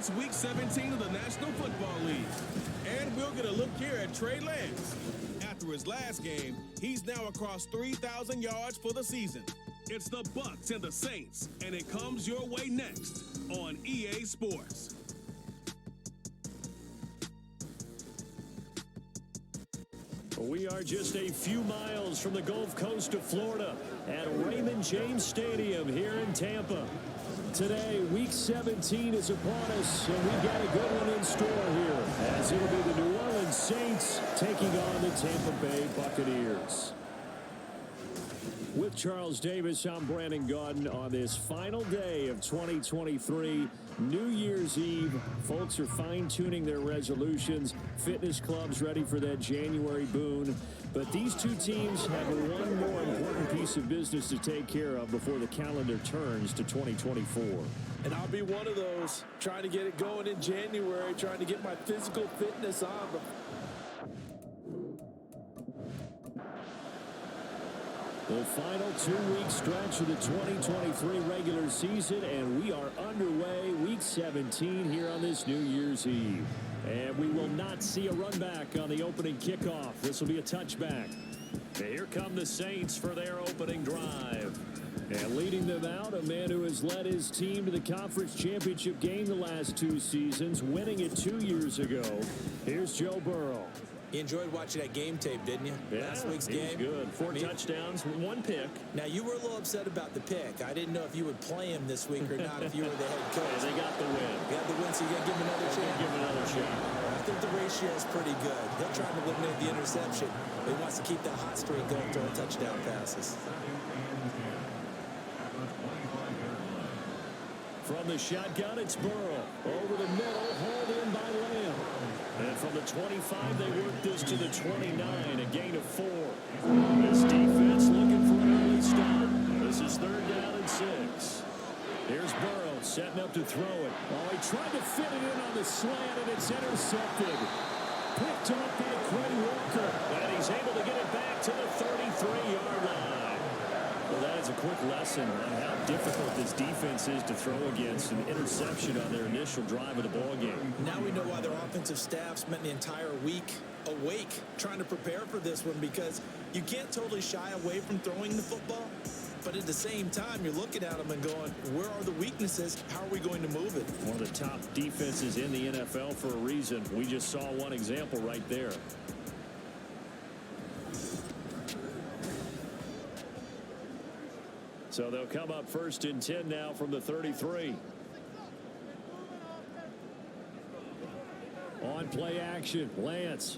It's Week 17 of the National Football League. And we'll get a look here at Trey Lance. After his last game, he's now across 3,000 yards for the season. It's the Bucs and the Saints, and it comes your way next on EA Sports. We are just a few miles from the Gulf Coast of Florida at Raymond James Stadium here in Tampa. Today, Week 17 is upon us, and we've got a good one in store here, as it'll be the New Orleans Saints taking on the Tampa Bay Buccaneers. With Charles Davis, I'm Brandon Gaudin on this final day of 2023, New Year's Eve. Folks are fine-tuning their resolutions. Fitness clubs ready for that January boon. But these two teams have one more important piece of business to take care of before the calendar turns to 2024. And I'll be one of those, trying to get it going in January, trying to get my physical fitness on. The final 2-week stretch of the 2023 regular season, and we are underway, Week 17 here on this New Year's Eve. And we will not see a run back on the opening kickoff. This will be a touchback. And here come the Saints for their opening drive. And leading them out, a man who has led his team to the conference championship game the last 2 seasons, winning it 2 years ago. Here's Joe Burrow. You enjoyed watching that game tape, didn't you? Yeah, Last week's game. Good. 4 touchdowns, 1 pick. Now, you were a little upset about the pick. I didn't know if you would play him this week or not if you were the head coach. Yeah, they got the win. You got the win, so you got to give him another chance. Give him another shot. I think the ratio is pretty good. He'll try to eliminate the interception, but he wants to keep that hot streak going to touchdown passes. From the shotgun, it's Burrow. Over the middle, hauled in by Lamb. And from the 25, they work this to the 29, a gain of 4. This defense looking for an early start. This is 3rd down and 6. Here's Burrow setting up to throw it. Oh, he tried to fit it in on the slant, and it's intercepted. Picked up by Quinn Walker. And he's able to get it back to the 33-yard line. Well, that is a quick lesson on how difficult this defense is to throw against an interception on their initial drive of the ballgame. Now we know why their offensive staff spent the entire week awake trying to prepare for this one, because you can't totally shy away from throwing the football. But at the same time, you're looking at them and going, where are the weaknesses? How are we going to move it? One of the top defenses in the NFL for a reason. We just saw one example right there. So they'll come up 1st and 10 now from the 33. On play action, Lance.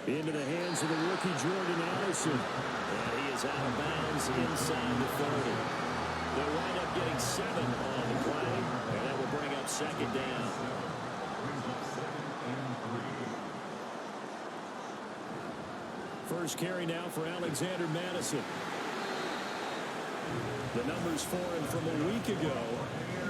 Into the hands of the rookie Jordan Addison. And he is out of bounds inside the 30. They'll wind up getting 7 on the play, and that will bring up 2nd down. First carry now for Alexander Madison. The numbers for him from a week ago.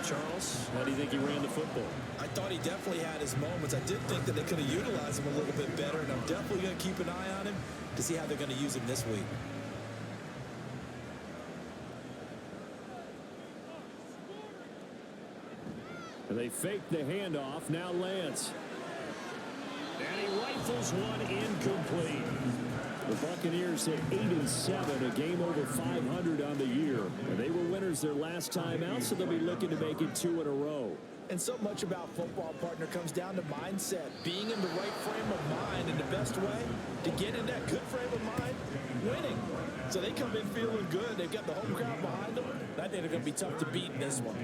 Charles, how do you think he ran the football? I thought he definitely had his moments. I did think that they could have utilized him a little bit better, and I'm definitely going to keep an eye on him to see how they're going to use him this week. And they fake the handoff. Now Lance. And he rifles one incomplete. The Buccaneers at 8-7, a game over 500 on the year. And they were winners their last time out, so they'll be looking to make it 2 in a row. And so much about football, partner, comes down to mindset. Being in the right frame of mind, and the best way to get in that good frame of mind, winning. So they come in feeling good. They've got the home crowd behind them. I think they're going to be tough to beat in this one.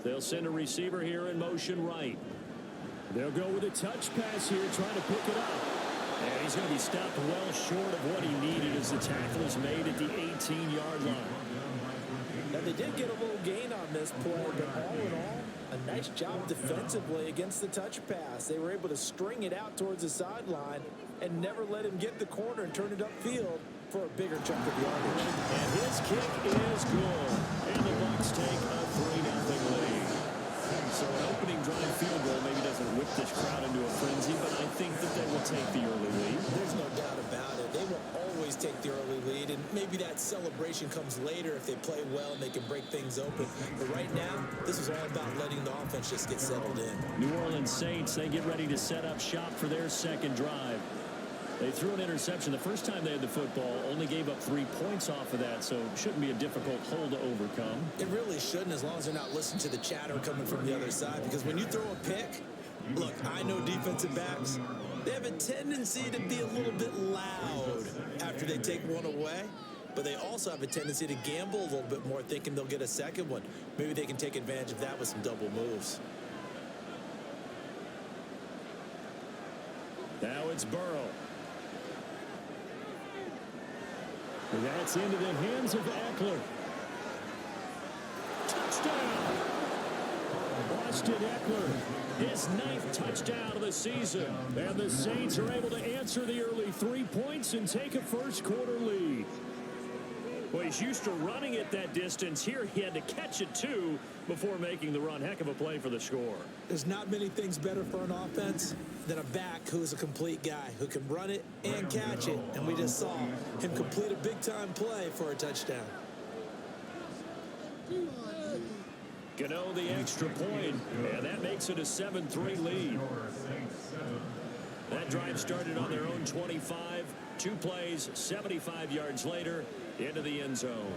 They'll send a receiver here in motion right. They'll go with a touch pass here, trying to pick it up. And he's going to be stopped well short of what he needed as the tackle is made at the 18-yard line. Now, they did get a little gain on this play, but all in all, a nice job defensively against the touch pass. They were able to string it out towards the sideline and never let him get the corner and turn it upfield for a bigger chunk of yardage. And his kick is good. And the Bucs take a 3-0 lead. So an opening drive field goal maybe doesn't whip this crowd into a frenzy, but I think that they will take the early lead. There's no doubt about it. They will always always take the early lead, and maybe that celebration comes later if they play well and they can break things open. But right now, this is all about letting the offense just get settled in. New Orleans Saints, they get ready to set up shop for their second drive. They threw an interception the first time they had the football, only gave up 3 points off of that, so it shouldn't be a difficult hole to overcome. It really shouldn't, as long as they're not listening to the chatter coming from the other side, because when you throw a pick, look, I know defensive backs, they have a tendency to be a little bit loud after they take one away, but they also have a tendency to gamble a little bit more, thinking they'll get a second one. Maybe they can take advantage of that with some double moves. Now it's Burrow. That's into the hands of Eckler. Touchdown! Austin Eckler, his 9th touchdown of the season. And the Saints are able to answer the early 3 points and take a first-quarter lead. Well, he's used to running it that distance. Here he had to catch it, too, before making the run. Heck of a play for the score. There's not many things better for an offense than a back who is a complete guy, who can run it and catch it. And we just saw him complete a big-time play for a touchdown. Gano the extra point, and that makes it a 7-3 lead. That drive started on their own 25. 2 plays, 75 yards later, into the end zone.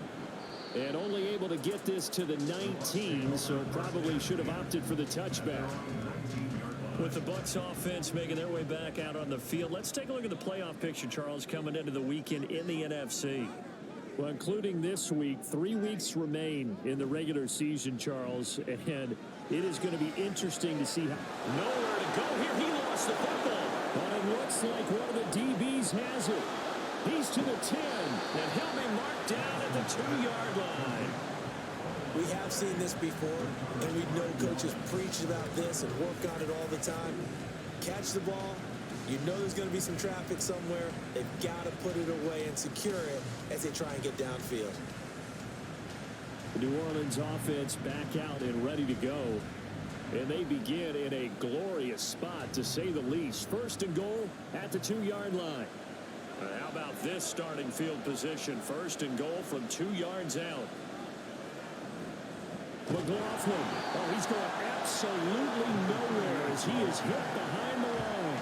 And only able to get this to the 19, so probably should have opted for the touchback. With the Bucs offense making their way back out on the field, let's take a look at the playoff picture, Charles, coming into the weekend in the NFC. Well, including this week, 3 weeks remain in the regular season, Charles, and it is going to be interesting to see how. Nowhere to go here. He lost the football. But it looks like one of the DBs has it. He's to the 10, and he'll be marked down at the 2-yard line. We have seen this before, and we know coaches preach about this and work on it all the time. Catch the ball. You know there's going to be some traffic somewhere. They've got to put it away and secure it as they try and get downfield. The New Orleans offense back out and ready to go. And they begin in a glorious spot, to say the least. 1st and goal at the 2-yard line. How about this starting field position? 1st and goal from 2 yards out. McLaughlin. Oh, he's going absolutely nowhere as he is hit behind the line.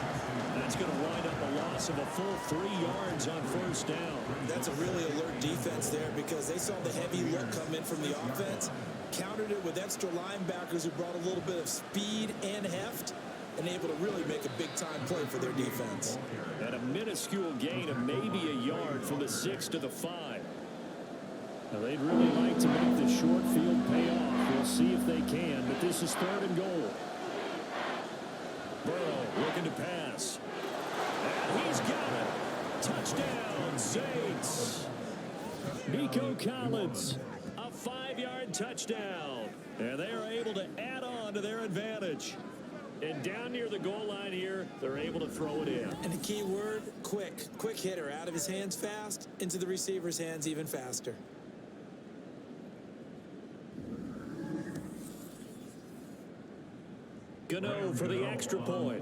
That's going to wind up a loss of a full 3 yards on 1st down. That's a really alert defense there, because they saw the heavy look come in from the offense, countered it with extra linebackers who brought a little bit of speed and heft, and able to really make a big-time play for their defense. And a minuscule gain of maybe a yard from the 6 to the 5. Now, they'd really like to make the short field pay off. We'll see if they can, but this is 3rd and goal. Burrow looking to pass. And he's got it. Touchdown, Saints. Nico Collins, a 5-yard touchdown. And they are able to add on to their advantage. And down near the goal line here, they're able to throw it in. And the key word, quick. Quick hitter, out of his hands fast, into the receiver's hands even faster. Gano for the extra point.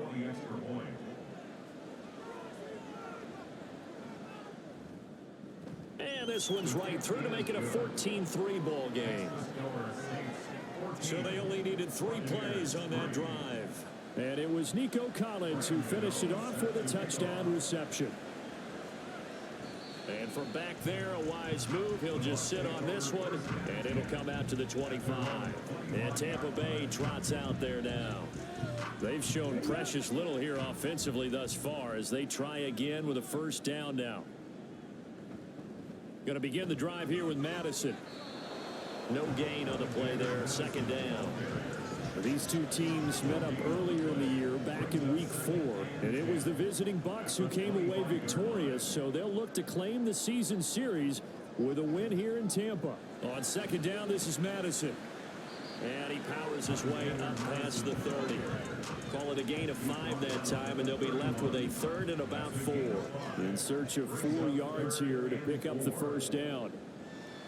And this one's right through to make it a 14-3 ball game. So they only needed 3 plays on that drive. And it was Nico Collins who finished it off with a touchdown reception. And from back there, a wise move. He'll just sit on this one, and it'll come out to the 25. And Tampa Bay trots out there now. They've shown precious little here offensively thus far as they try again with a 1st down now. Going to begin the drive here with Madison. No gain on the play there, 2nd down. These two teams met up earlier in the year, back in week 4, and it was the visiting Bucs who came away victorious, so they'll look to claim the season series with a win here in Tampa. On 2nd down, this is Madison. And he powers his way up past the 30. Call it a gain of 5 that time, and they'll be left with a 3rd and about 4. In search of 4 yards here to pick up the 1st down.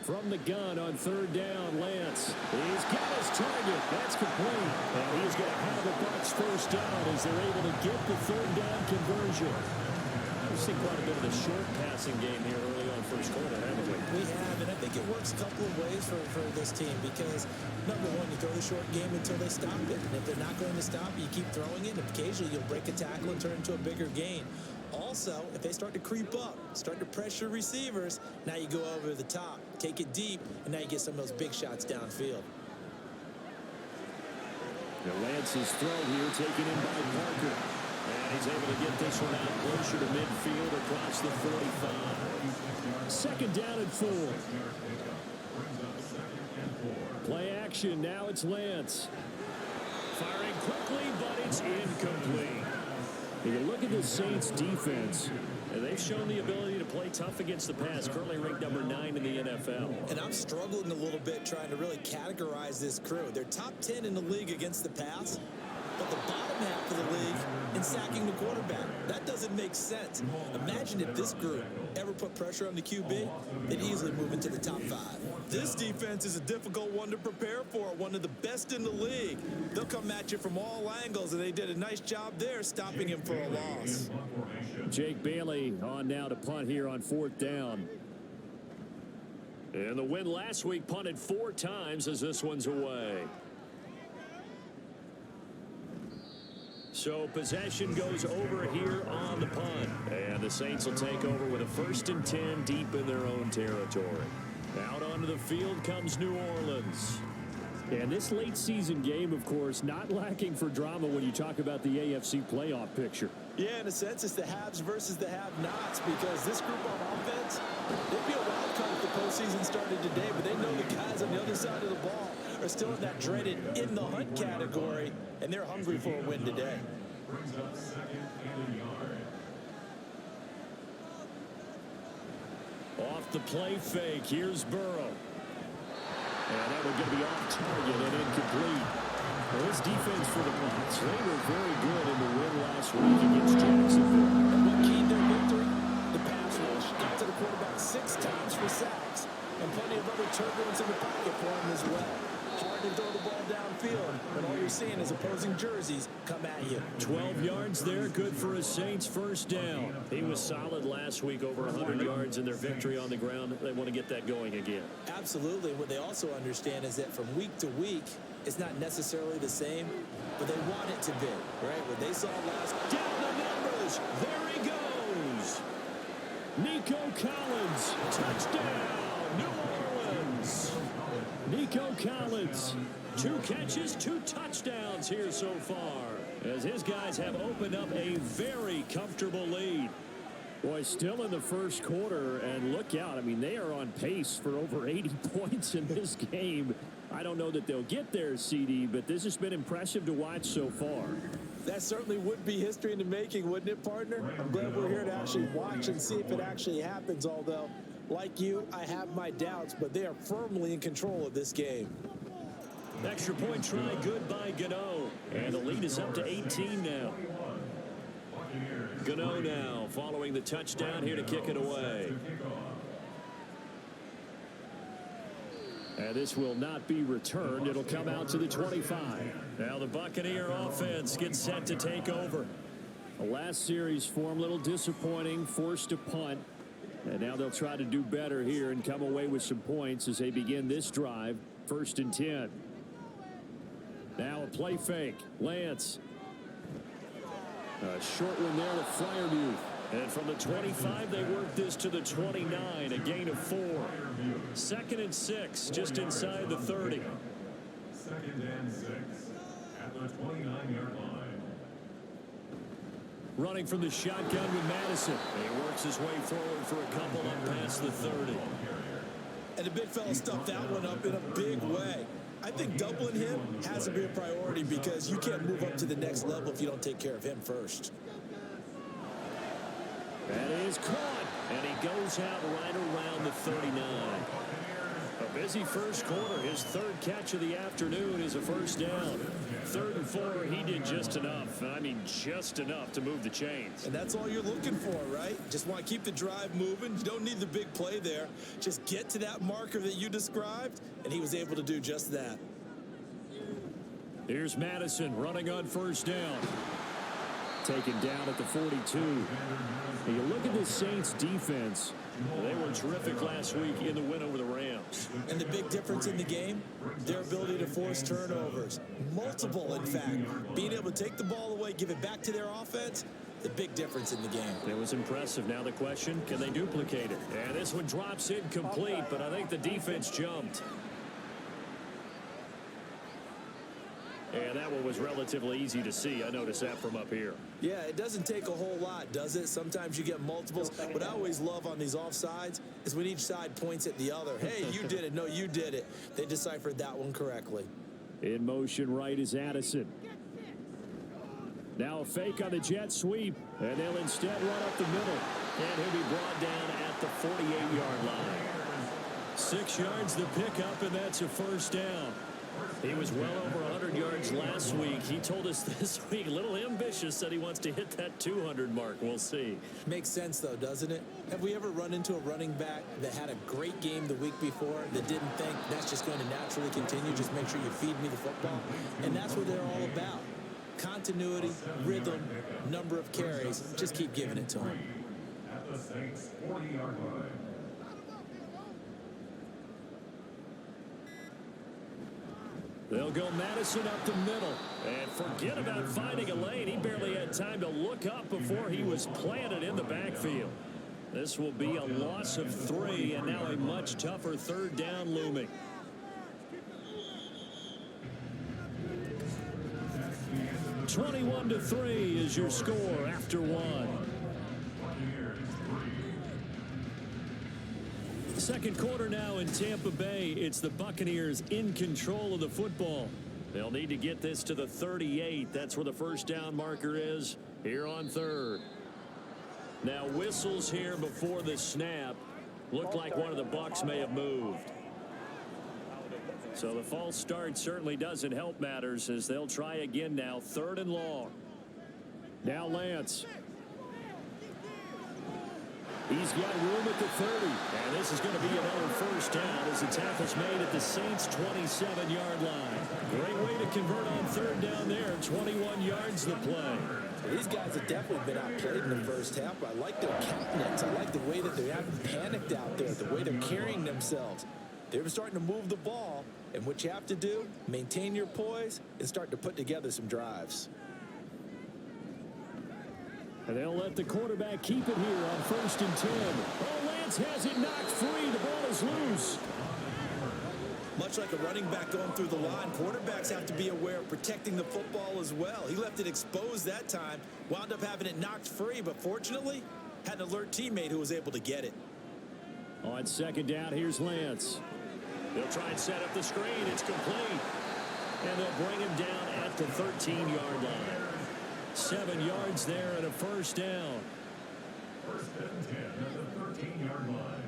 From the gun on 3rd down, Lance. He's got his target. That's complete. And he's going to have the Bucs 1st down as they're able to get the 3rd down conversion. We've seen quite a bit of the short passing game here early on first quarter, haven't we? We have, and I think it works a couple of ways for this team because, number one, you throw the short game until they stop it. And if they're not going to stop it, you keep throwing it, and occasionally you'll break a tackle and turn it into a bigger gain. Also, if they start to creep up, start to pressure receivers, now you go over the top, take it deep, and now you get some of those big shots downfield. Lance's throw here taken in by Parker. And he's able to get this one out closer to midfield across the 45. Second down and 4. Play action. Now it's Lance. Firing quickly, but it's incomplete. You look at the Saints defense, and they've shown the ability to play tough against the pass, currently ranked number 9 in the NFL. And I'm struggling a little bit trying to really categorize this crew. They're top 10 in the league against the pass, but the bottom half of the league in sacking the quarterback. That doesn't make sense. Imagine if this group ever put pressure on the QB, they'd easily move into the top 5. This defense is a difficult one to prepare for, one of the best in the league. They'll come at you from all angles, and they did a nice job there stopping him for a loss. Jake Bailey on now to punt here on 4th down. And the win last week punted 4 times as this one's away. So possession goes over here on the punt. And the Saints will take over with a 1st and 10 deep in their own territory. Out onto the field comes New Orleans. And this late season game, of course, not lacking for drama when you talk about the AFC playoff picture. Yeah, in a sense, it's the haves versus the have-nots because this group on offense, they'd be a wild card if the postseason started today, but they know the guys on the other side of the ball are still in that dreaded in-the-hunt category, and they're hungry for a win today. Off the play fake, here's Burrow. And that will get to be off target and incomplete. Well, this defense for the Bucs, they were very good in the win last week against Jacksonville. And what keyed their victory? The pass rush. Got to the quarterback 6 times for sacks. And plenty of other turbulence in the pocket for him as well. Hard to throw the ball downfield, but all you're seeing is opposing jerseys come at you. 12 yards there, good for a Saints 1st down. He was solid last week, over 100 yards in their victory on the ground. They want to get that going again. Absolutely. What they also understand is that from week to week, it's not necessarily the same, but they want it to be, right? What they saw last... Down the numbers. There he goes. Nico Collins. Touchdown, New Orleans. Nico Collins, 2 catches, 2 touchdowns here so far, as his guys have opened up a very comfortable lead. Boy, still in the first quarter, and look out. I mean, they are on pace for over 80 points in this game. I don't know that they'll get there, CD, but this has been impressive to watch so far. That certainly would be history in the making, wouldn't it, partner? I'm glad we're here to actually watch and see if it actually happens, although, like you, I have my doubts, but they are firmly in control of this game. Extra point try good by Gano, and the lead is up to 18 now. Gano now following the touchdown here to kick it away. And this will not be returned. It'll come out to the 25. Now the Buccaneer offense gets set to take over. The last series form a little disappointing, forced a punt. And now they'll try to do better here and come away with some points as they begin this drive. 1st and 10. Now a play fake. Lance. A short one there to Freiermuth. And from the 25, they work this to the 29, a gain of 4. 2nd and 6, just inside the 30. 2nd and 6 at the 29-yard line. Running from the shotgun with Madison. He works his way forward for a couple up past the 30. And the big fella stuffed that one up in a big way. I think doubling him has to be a priority because you can't move up to the next level if you don't take care of him first. That is caught, and he goes out right around the 39. A busy first quarter. His 3rd catch of the afternoon is a 1st down. 3rd and 4, he did just enough. I mean, just enough to move the chains. And that's all you're looking for, right? Just want to keep the drive moving. You don't need the big play there. Just get to that marker that you described, and he was able to do just that. Here's Madison running on 1st down. taken down at the 42. Now you look at this Saints defense. They were terrific last week in the win over the Rams. And the big difference in the game, their ability to force turnovers. Multiple, in fact. Being able to take the ball away, give it back to their offense, the big difference in the game. It was impressive. Now the question, can they duplicate it? And this one drops incomplete, but I think the defense jumped. And that one was relatively easy to see. I noticed that from up here. Yeah, it doesn't take a whole lot, does it? Sometimes you get multiples. What I always love on these offsides is when each side points at the other. Hey, you did it. No, you did it. They deciphered that one correctly. In motion right is Addison. Now a fake on the jet sweep, and they'll instead run up the middle. And he'll be brought down at the 48-yard line. 6 yards the pickup, and that's a first down. He was well over 100 yards last week. He told us this week, a little ambitious, said he wants to hit that 200 mark. We'll see. Makes sense, though, doesn't it? Have we ever run into a running back that had a great game the week before that didn't think that's just going to naturally continue? Just make sure you feed me the football. And that's what they're all about. Continuity, rhythm, number of carries. Just keep giving it to him. At the Saints 40-yard line. They'll go Madison up the middle. And forget about finding a lane. He barely had time to look up before he was planted in the backfield. This will be a loss of 3, and now a much tougher 3rd down looming. (21-3) is your score after 1. Second quarter now in Tampa Bay. It's the Buccaneers in control of the football. They'll need to get this to the 38. That's where the first down marker is here on 3rd. Now whistles here before the snap. Looked like one of the Bucs may have moved. So the false start certainly doesn't help matters as they'll try again now. 3rd and long. Now Lance. He's got room at the 30, and this is going to be another first down as the tackle's made at the Saints' 27-yard line. Great way to convert on 3rd down there. 21 yards the play. These guys have definitely been outplayed in the first half. I like their countenance. I like the way that they haven't panicked out there, the way they're carrying themselves. They're starting to move the ball, and what you have to do, maintain your poise and start to put together some drives. And they'll let the quarterback keep it here on 1st and 10. Oh, Lance has it knocked free. The ball is loose. Much like a running back going through the line, quarterbacks have to be aware of protecting the football as well. He left it exposed that time, wound up having it knocked free, but fortunately, had an alert teammate who was able to get it. On 2nd down, here's Lance. They'll try and set up the screen. It's complete. And they'll bring him down at the 13-yard line. 7 yards there and a first down. 1st and 10 at the 13-yard line.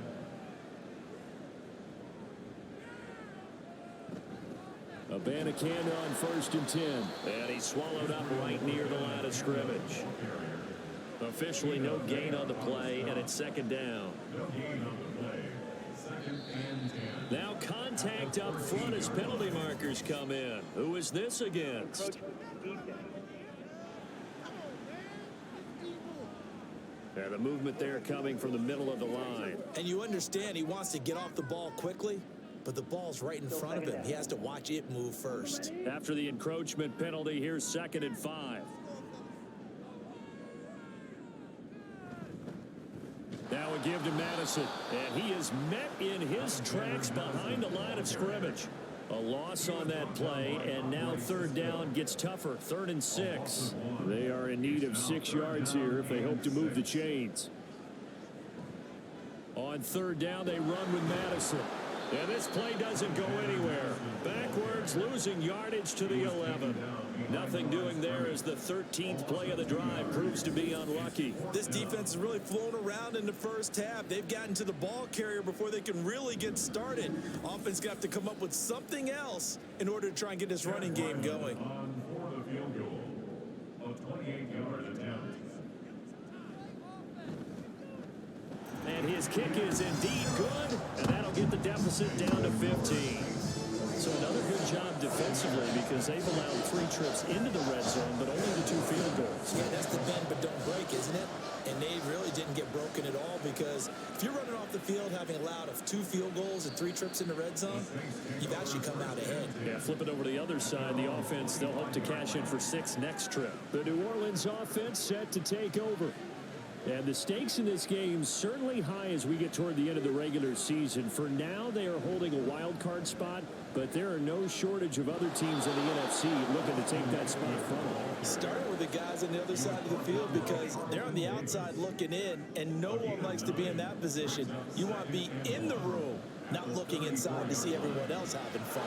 Abanikanda on 1st and 10. And he's swallowed up right near the line of scrimmage. Officially no gain on the play, and it's 2nd down. No gain on the play. 2nd and 10. Now contact up front as penalty markers come in. Who is this against? And the movement there coming from the middle of the line. And you understand he wants to get off the ball quickly, but the ball's right in front of him. He has to watch it move first. After the encroachment penalty, here's 2nd and 5. Now a give to Madison, and he is met in his tracks behind the line of scrimmage. A loss on that play, and now 3rd down gets tougher. 3rd and 6. They are in need of 6 yards here if they hope to move the chains. On 3rd down, they run with Madison. And this play doesn't go anywhere. Backwards, losing yardage to the 11. Nothing doing there as the 13th play of the drive proves to be unlucky. This defense has really flown around in the first half. They've gotten to the ball carrier before they can really get started. Offense got to come up with something else in order to try and get this running game going. On for the field goal. A 28-yard attempt. And his kick is indeed good, and that'll get the deficit down to 15. So So another good job defensively because they've allowed 3 trips into the red zone, but only the 2 field goals. Yeah, that's the bend but don't break, isn't it? And they really didn't get broken at all because if you're running off the field having allowed 2 field goals and 3 trips in the red zone, you've actually come out ahead. Yeah, flip it over to the other side. The offense, they'll hope to cash in for 6 next trip. The New Orleans offense set to take over. And the stakes in this game certainly high as we get toward the end of the regular season. For now, they are holding a wild card spot, but there are no shortage of other teams in the NFC looking to take that spot from them. Starting with the guys on the other side of the field because they're on the outside looking in, and no one likes to be in that position. You want to be in the room, not looking inside to see everyone else having fun.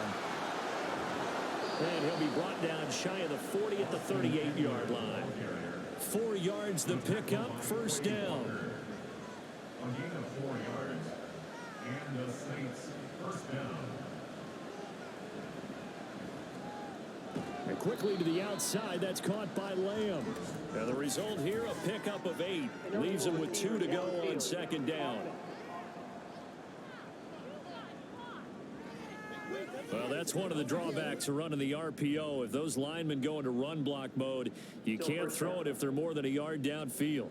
And he'll be brought down shy of the 40 at the 38-yard line. 4 yards the pickup, first down. A gain of 4 yards. And the Saints first down. And quickly to the outside, that's caught by Lamb. And the result here, a pickup of 8. Leaves him with 2 to go on second down. Well, that's one of the drawbacks of running the RPO. If those linemen go into run block mode, you can't throw it if they're more than a yard downfield.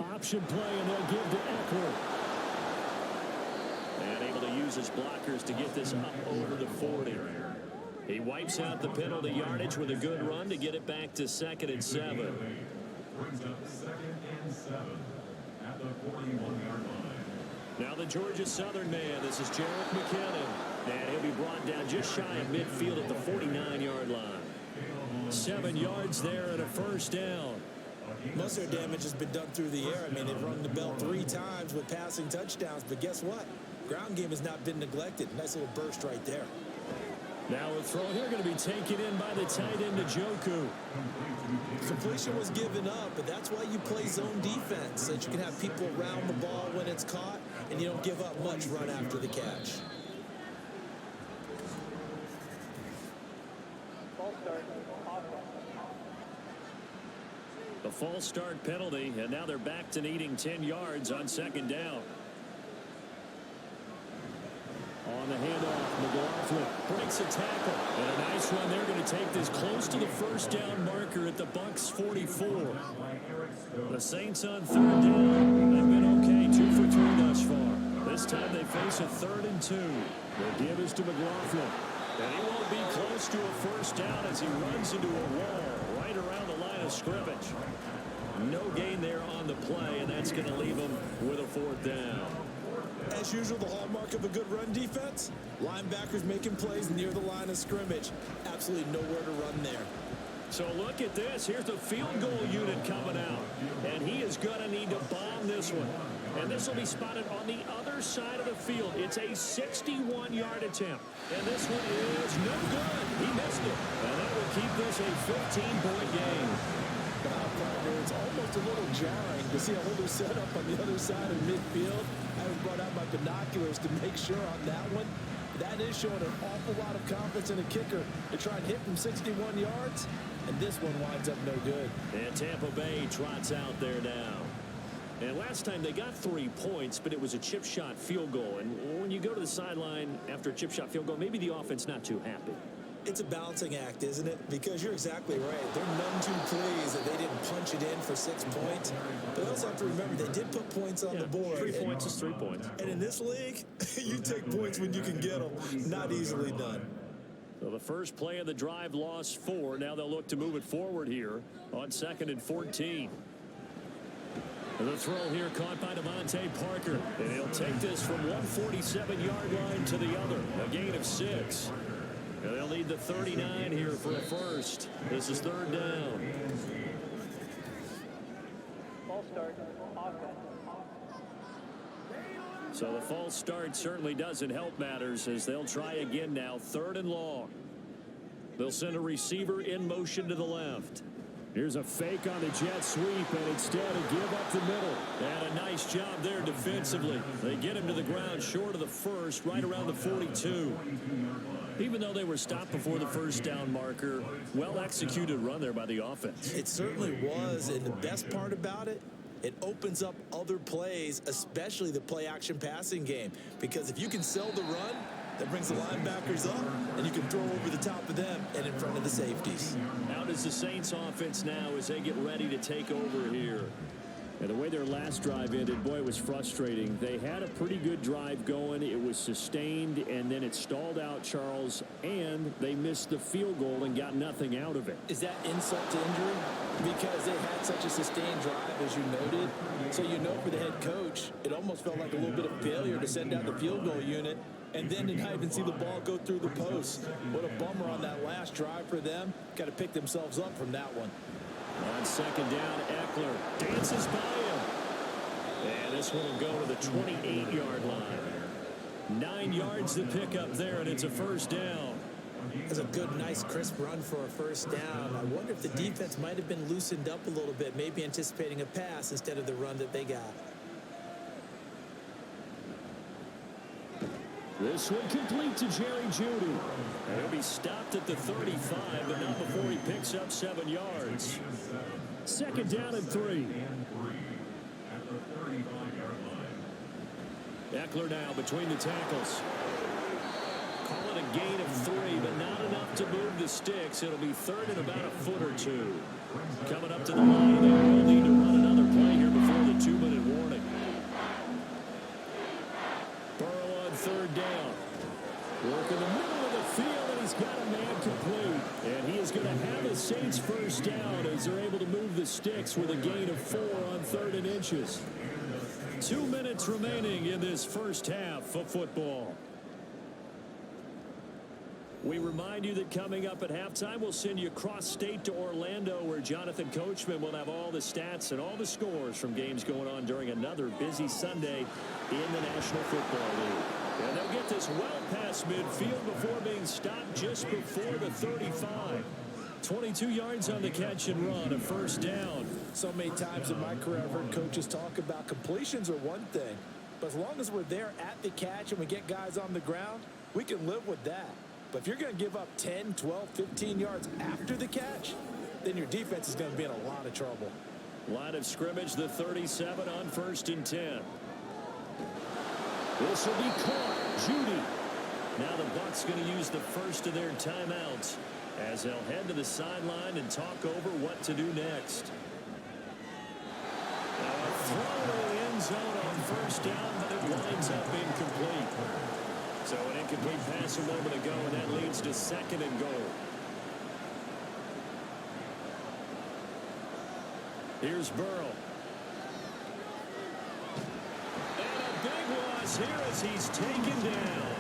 Option play, and they'll give to Eckler. And able to use his blockers to get this up over the 40. He wipes out the penalty yardage with a good run to get it back to 2nd and 7. Brings up 2nd and 7 at the 41-yard line. Now the Georgia Southern man. This is Jarek McKinnon. And he'll be brought down just shy of midfield at the 49-yard line. 7 yards there and a first down. Most of their damage has been done through the air. I mean, they've rung the bell 3 times with passing touchdowns, but guess what? Ground game has not been neglected. Nice little burst right there. Now a throw here going to be taken in by the tight end, Njoku. Completion was given up, but that's why you play zone defense, so that you can have people around the ball when it's caught, and you don't give up much run after the catch. A false start penalty, and now they're back to needing 10 yards on second down. On the handoff, McLaughlin breaks a tackle. And a nice run. They're going to take this close to the first down marker at the Bucs 44. The Saints on third down. They've been okay, 2 for 3 thus far. This time they face a 3rd and 2. The give is to McLaughlin. And he won't be close to a first down as he runs into a wall right around the line of scrimmage. No gain there on the play, and that's going to leave him with a 4th down. As usual, the hallmark of a good run defense, linebackers making plays near the line of scrimmage. Absolutely nowhere to run there. So look at this. Here's the field goal unit coming out. And he is going to need to bomb this one. And this will be spotted on the other side of the field. It's a 61-yard attempt. And this one is no good. He missed it. And that will keep this a 15-point game. It's almost a little jarring to see a holder set up on the other side of midfield. I was brought out my binoculars to make sure on that one. That is showing an awful lot of confidence in a kicker to try and hit from 61 yards. And this one winds up no good. And Tampa Bay trots out there now. And last time they got 3 points, but it was a chip shot field goal. And when you go to the sideline after a chip shot field goal, maybe the offense not too happy. It's a balancing act, isn't it? Because you're exactly right. They're none too pleased that they didn't punch it in for 6 points. But they also have to remember they did put points on the board. 3 points is 3 points. And in this league, you take points when you can get them. Not easily done. So the first play of the drive lost 4. Now they'll look to move it forward here on 2nd and 14. And the throw here caught by Devontae Parker. And he'll take this from 147-yard line to the other. A gain of 6. And they'll need the 39 here for a first. This is 3rd down. False start. So the false start certainly doesn't help matters as they'll try again now. 3rd and long. They'll send a receiver in motion to the left. Here's a fake on the jet sweep, and instead a give up the middle. And a nice job there defensively. They get him to the ground short of the first, right around the 42. Even though they were stopped before the first down marker, well-executed run there by the offense. It certainly was, and the best part about it, it opens up other plays, especially the play-action passing game. Because if you can sell the run, that brings the linebackers up, and you can throw over the top of them and in front of the safeties. Out is the Saints offense now as they get ready to take over here. And the way their last drive ended, boy, it was frustrating. They had a pretty good drive going. It was sustained, and then it stalled out, Charles, and they missed the field goal and got nothing out of it. Is that insult to injury? Because they had such a sustained drive, as you noted. So you know for the head coach, it almost felt like a little bit of failure to send out the field goal unit and then to not even see the ball go through the post. What a bummer on that last drive for them. Got to pick themselves up from that one. On second down, Eckler dances by him. And this one will go to the 28-yard line. 9 yards to pick up there, and it's a first down. That's a good, nice, crisp run for a first down. I wonder if the defense might have been loosened up a little bit, maybe anticipating a pass instead of the run that they got. This one complete to Jerry Jeudy. And he'll be stopped at the 35, but not before he picks up 7 yards. Second down and 3. Eckler now between the tackles. Call it a gain of 3, but not enough to move the sticks. It'll be third and about a foot or two. Coming up to the line, they will need to run another play here before the 2-minute warning. Burrow on third down. Work in the middle of the field, and he's got a man complete. And he is going to have a Saints first down as they're able to move the sticks with a gain of 4 on 3rd and inches. 2 minutes remaining in this first half of football. We remind you that coming up at halftime, we'll send you cross-state to Orlando, where Jonathan Coachman will have all the stats and all the scores from games going on during another busy Sunday in the National Football League. And they'll get this well past midfield before being stopped just before the 35. 22 yards on the catch and run, a first down. So many times in my career, I've heard coaches talk about completions are one thing. But as long as we're there at the catch and we get guys on the ground, we can live with that. But if you're going to give up 10, 12, 15 yards after the catch, then your defense is going to be in a lot of trouble. Line of scrimmage, the 37 on 1st and 10. This will be caught. Jeudy. Now the Bucs going to use the first of their timeouts as they'll head to the sideline and talk over what to do next. Now a throw in the end zone on first down, but it winds up incomplete. So an incomplete pass a moment ago, and that leads to 2nd and goal. Here's Burrow. And a big loss here as he's taken down.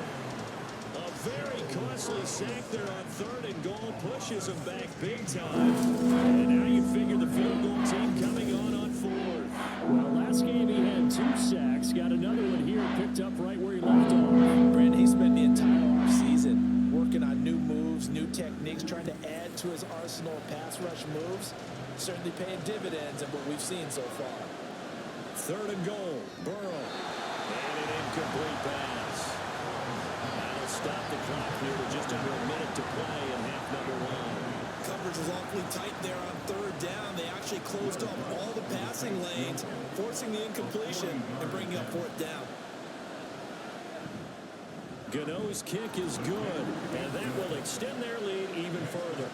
A very costly sack there on 3rd and goal, pushes him back big time. And now you figure the field goal team coming on 4th. Well, last game he had 2 sacks, got another one here, picked up right where he left off. Brandon, he spent the entire offseason working on new moves, new techniques, trying to add to his arsenal of pass rush moves. Certainly paying dividends in what we've seen so far. 3rd and goal, Burrow. And an incomplete pass. That'll stop the clock here with just under a minute to play in half number 1. Coverage was awfully tight there on 3rd down. They actually closed off all the passing lanes, forcing the incompletion and bringing up 4th down. Gano's kick is good, and that will extend their lead even further.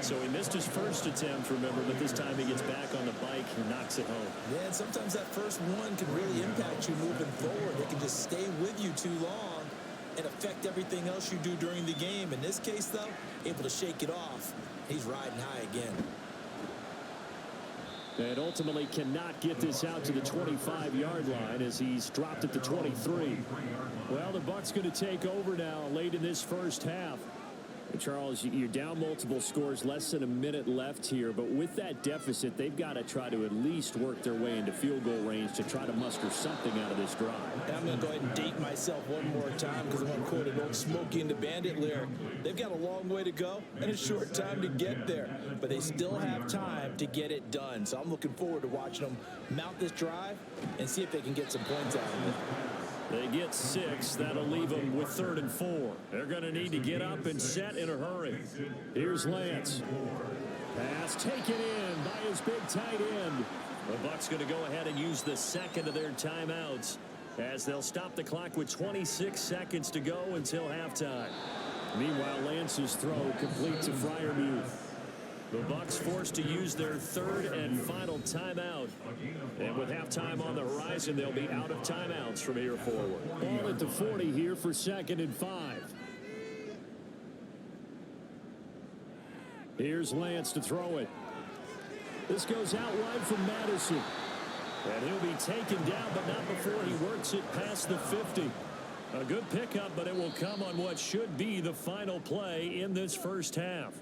So he missed his first attempt, remember, but this time he gets back on the bike and knocks it home. Yeah, and sometimes that first one can really impact you moving forward. They can just stay with you too long and affect everything else you do during the game. In this case, though, able to shake it off. He's riding high again. And ultimately cannot get this out to the 25-yard line as he's dropped at the 23. Well, the Bucs going to take over now late in this first half. Charles, you're down multiple scores, less than a minute left here, but with that deficit, they've got to try to at least work their way into field goal range to try to muster something out of this drive. And I'm going to go ahead and date myself one more time because I'm going to quote an old Smokey and the Bandit lyric. They've got a long way to go and a short time to get there, but they still have time to get it done. So I'm looking forward to watching them mount this drive and see if they can get some points out of it. They get 6. That'll leave them with 3rd and 4. They're going to need to get up and set in a hurry. Here's Lance. Pass taken in by his big tight end. The Bucs going to go ahead and use the second of their timeouts as they'll stop the clock with 26 seconds to go until halftime. Meanwhile, Lance's throw complete to Freiermuth. The Bucs forced to use their third and final timeout. And with halftime on the horizon, they'll be out of timeouts from here forward. Ball at the 40 here for 2nd and 5. Here's Lance to throw it. This goes out wide from Madison. And he'll be taken down, but not before he works it past the 50. A good pickup, but it will come on what should be the final play in this first half.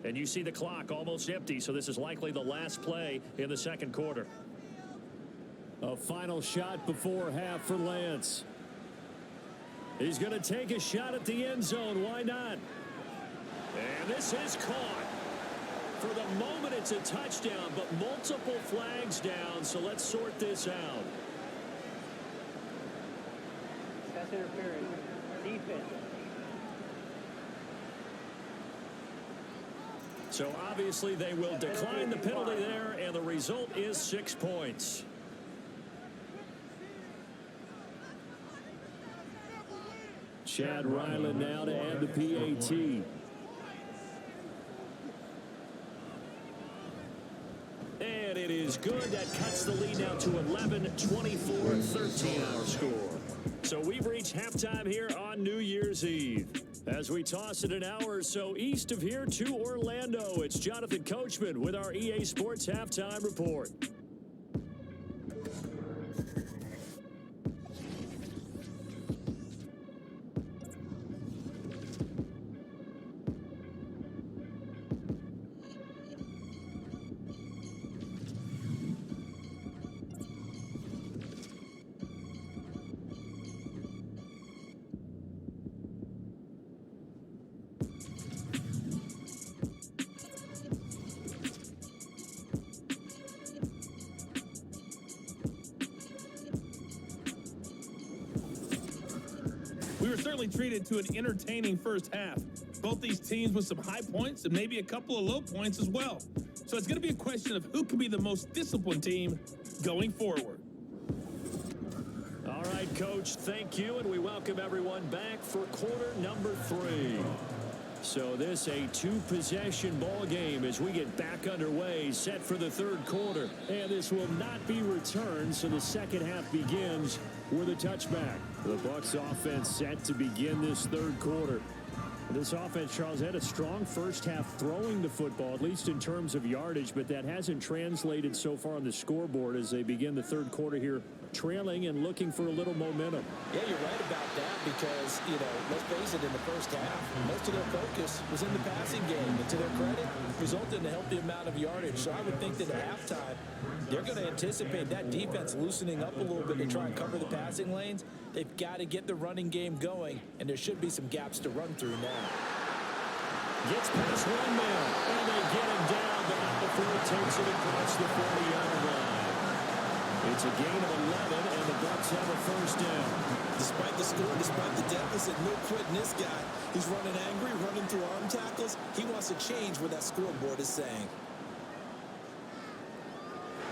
And you see the clock almost empty, so this is likely the last play in the second quarter. A final shot before half for Lance. He's going to take a shot at the end zone. Why not? And this is caught. For the moment, it's a touchdown, but multiple flags down, so let's sort this out. Pass interference. Defense. So obviously they will decline the penalty there, and the result is 6 points. Chad Ryland now to add the PAT. And it is good. That cuts the lead now to 11, 24-13 our score. So we've reached halftime here on New Year's Eve. As we toss it an hour or so east of here to Orlando, it's Jonathan Coachman with our EA Sports Halftime Report. We were certainly treated to an entertaining first half. Both these teams with some high points and maybe a couple of low points as well. So it's going to be a question of who can be the most disciplined team going forward. All right, Coach, thank you, and we welcome everyone back for quarter number 3. So this a 2-possession ball game as we get back underway, set for the third quarter. And this will not be returned, so the second half begins with a touchback. The Bucs offense set to begin this third quarter. This offense, Charles, had a strong first half throwing the football, at least in terms of yardage, but that hasn't translated so far on the scoreboard as they begin the third quarter here, trailing and looking for a little momentum. Yeah, you're right about that because, let's face it, in the first half, most of their focus was in the passing game. And to their credit, resulted in a healthy amount of yardage. So I would think that at halftime, they're going to anticipate that defense loosening up a little bit to try and cover the passing lanes. They've got to get the running game going, and there should be some gaps to run through now. Gets past one man, and they get him down, but not before he takes it across the 40-yard line. It's a gain of 11, and the Bucs have a first down. Despite the score, despite the deficit, no quitting this guy. He's running angry, running through arm tackles. He wants to change what that scoreboard is saying.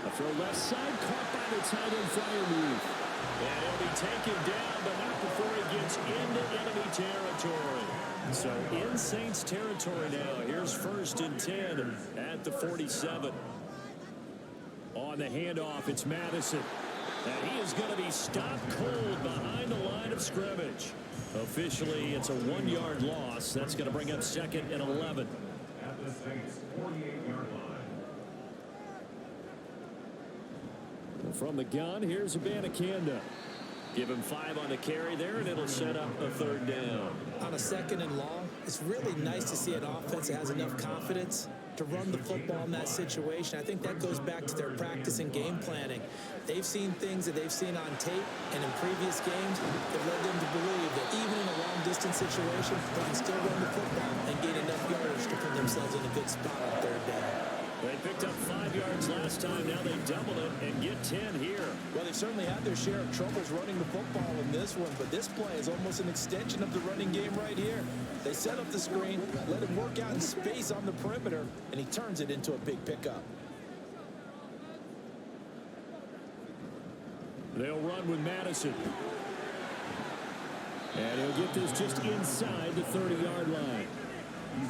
A throw left side, caught by the tight end Freiermuth. And he'll be taken down, but not before he gets into enemy territory. So in Saints territory now. Here's 1st and 10 at the 47. On the handoff, it's Madison. And he is going to be stopped cold behind the line of scrimmage. Officially, it's a 1-yard loss. That's going to bring up 2nd and 11. At the Saints' 48-yard line. From the gun, here's Abanikanda. Give him 5 on the carry there, and it'll set up a third down. On a 2nd and long, it's really nice to see an offense that has enough confidence to run the football in that situation. I think that goes back to their practice and game planning. They've seen things that they've seen on tape and in previous games that led them to believe that even in a long-distance situation, they can still run the football and gain enough yardage to put themselves in a good spot on third down. They picked up 5 yards last time. Now they doubled it and get 10 here. Well, they certainly had their share of troubles running the football in this one, but this play is almost an extension of the running game right here. They set up the screen, let him work out in space on the perimeter, and he turns it into a big pickup. They'll run with Madison. And he'll get this just inside the 30-yard line.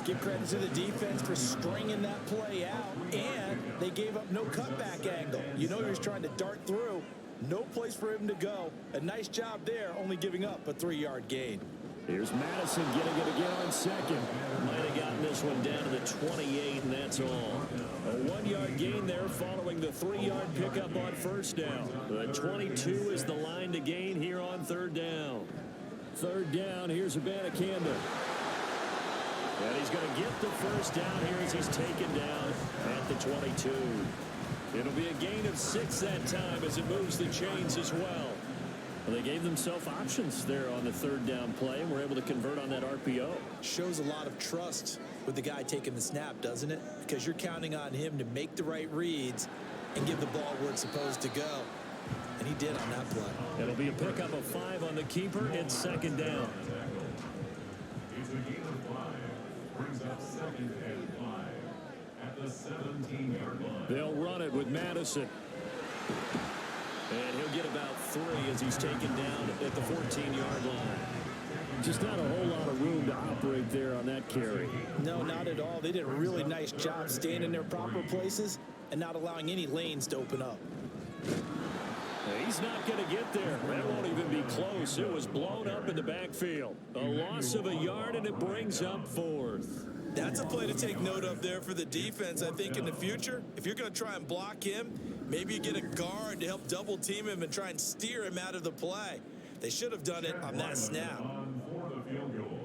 Give credit to the defense for stringing that play out, and they gave up no cutback angle. You know he was trying to dart through. No place for him to go. A nice job there, only giving up a 3-yard gain. Here's Madison getting it again on second. Might have gotten this one down to the 28, and that's all. A 1-yard gain there following the 3-yard pickup on first down. The 22 is the line to gain here on third down. Third down, here's Abanikanda. And he's going to get the first down here as he's taken down at the 22. It'll be a gain of 6 that time as it moves the chains as well. They gave themselves options there on the third down play and were able to convert on that RPO. Shows a lot of trust with the guy taking the snap, doesn't it? Because you're counting on him to make the right reads and give the ball where it's supposed to go. And he did on that play. It'll be a pickup of 5 on the keeper. It's second down. It's a gain of 5. Brings up 2nd and 5 at the 17-yard line. They'll run it with Madison. And he'll get about 3 as he's taken down at the 14-yard line. Just not a whole lot of room to operate there on that carry. No, not at all. They did a really nice job staying in their proper places and not allowing any lanes to open up. He's not going to get there. That won't even be close. It was blown up in the backfield. A loss of a yard, and it brings up 4th. That's a play to take note of there for the defense. I think in the future, if you're going to try and block him, maybe you get a guard to help double team him and try and steer him out of the play. They should have done it on that snap. For the field goal,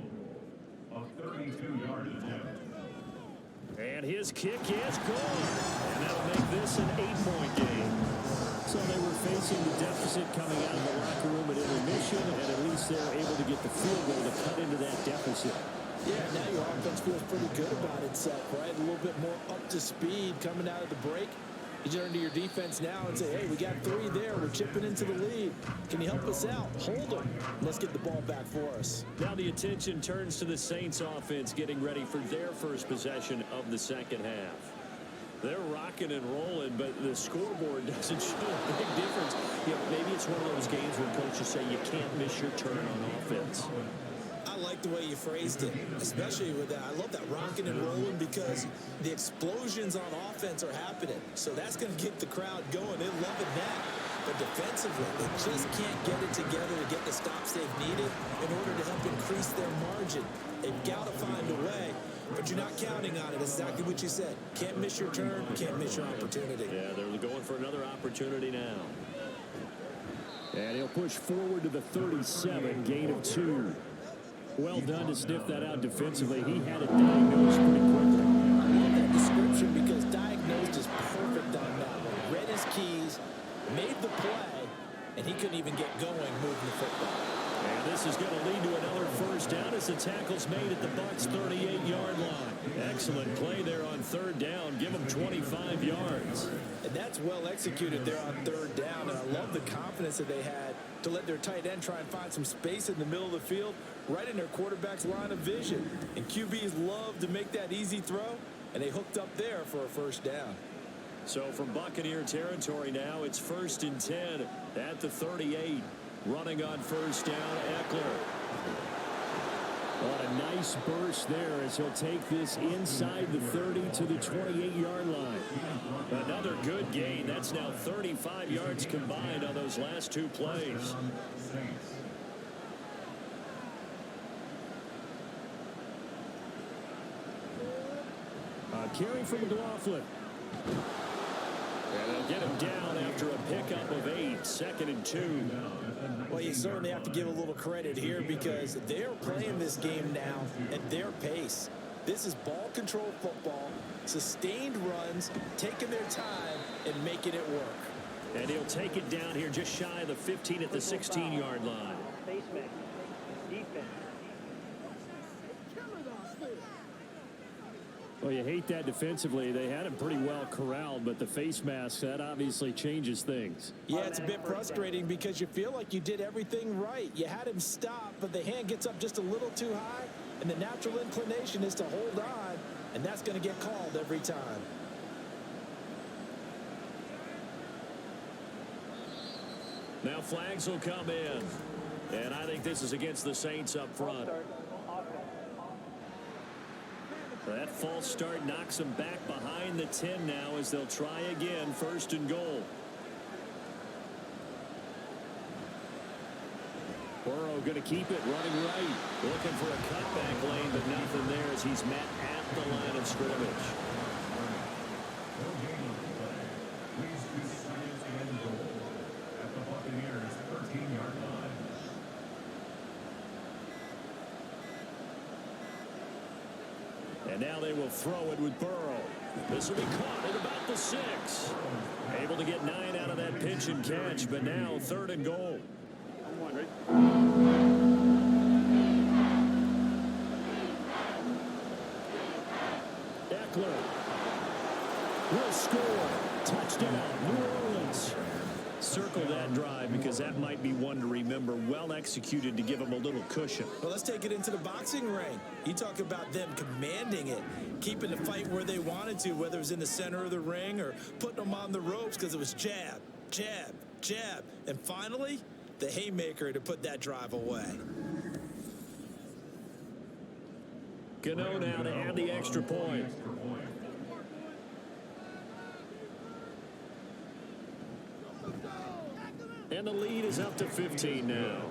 a 32-yard attempt. And his kick is good. And that'll make this an 8-point game. So they were facing the deficit coming out of the locker room at intermission, and at least they're able to get the field goal to cut into that deficit. Yeah, now your offense feels pretty good about itself, right? A little bit more up to speed coming out of the break. You turn to your defense now and say, hey, we got 3 there. We're chipping into the lead. Can you help us out? Hold them. Let's get the ball back for us. Now the attention turns to the Saints offense getting ready for their first possession of the second half. They're rocking and rolling, but the scoreboard doesn't show a big difference. You know, maybe it's one of those games where coaches say you can't miss your turn on offense. I like the way you phrased it, especially with that. I love that rocking and rolling because the explosions on offense are happening. So that's going to get the crowd going. They're loving that. But defensively, they just can't get it together to get the stops they've needed in order to help increase their margin. They've got to find a way, but you're not counting on it. It's exactly what you said. Can't miss your turn, can't miss your opportunity. Yeah, they're going for another opportunity now. And he'll push forward to the 37, gain of 2. Well done to sniff that out defensively. He had it diagnosed pretty quickly. I love that description because diagnosed is perfect on that one. Read his keys, made the play, and he couldn't even get going moving the football. And this is going to lead to another first down as the tackle's made at the Bucs' 38-yard line. Excellent play there on third down. Give them 25 yards. And that's well executed there on third down. And I love the confidence that they had to let their tight end try and find some space in the middle of the field, right in their quarterback's line of vision. And QBs love to make that easy throw, and they hooked up there for a first down. So from Buccaneer territory now, it's 1st and 10 at the 38. Running on first down, Eckler. What a nice burst there as he'll take this inside the 30 to the 28-yard line. Another good gain. That's now 35 yards combined on those last 2 plays. Carry from McLaughlin. And they'll get him down after a pickup of 8, 2nd and 2. Well, you certainly have to give a little credit here because they're playing this game now at their pace. This is ball control football, sustained runs, taking their time and making it work. And he'll take it down here just shy of the 15 at the 16-yard line. Face mask. Defense. Well, you hate that defensively. They had him pretty well corralled, but the face mask, that obviously changes things. Yeah, it's a bit frustrating because you feel like you did everything right. You had him stop, but the hand gets up just a little too high, and the natural inclination is to hold on, and that's going to get called every time. Now flags will come in. And I think this is against the Saints up front. That false start knocks them back behind the 10 now as they'll try again, 1st and goal. Burrow going to keep it running right. Looking for a cutback lane, but nothing there as he's met at the line of scrimmage. Leads to 2nd and goal at the Buccaneers' 13-yard line. And now they will throw it with Burrow. This will be caught at about the 6. Able to get 9 out of that pitch and catch, but now 3rd and goal. Eckler will score. Touchdown, New Orleans. Circle that drive because that might be one to remember. Well executed to give them a little cushion. Well, let's take it into the boxing ring. You talk about them commanding it, keeping the fight where they wanted to, whether it was in the center of the ring or putting them on the ropes because it was jab, jab, jab. And finally, the haymaker to put that drive away. Gano now to add the extra point. And the lead is up to 15 now.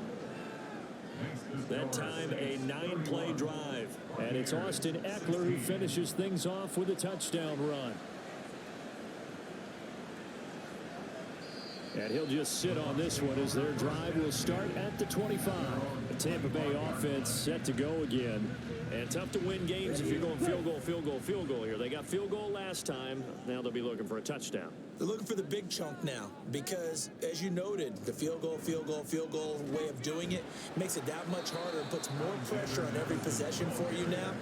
That time a 9-play drive. And it's Austin Eckler who finishes things off with a touchdown run. And he'll just sit on this one as their drive will start at the 25. The Tampa Bay offense set to go again. And tough to win games if you're going field goal, field goal, field goal here. They got field goal last time. Now they'll be looking for a touchdown. They're looking for the big chunk now because, as you noted, the field goal way of doing it makes it that much harder and puts more pressure on every possession for you now.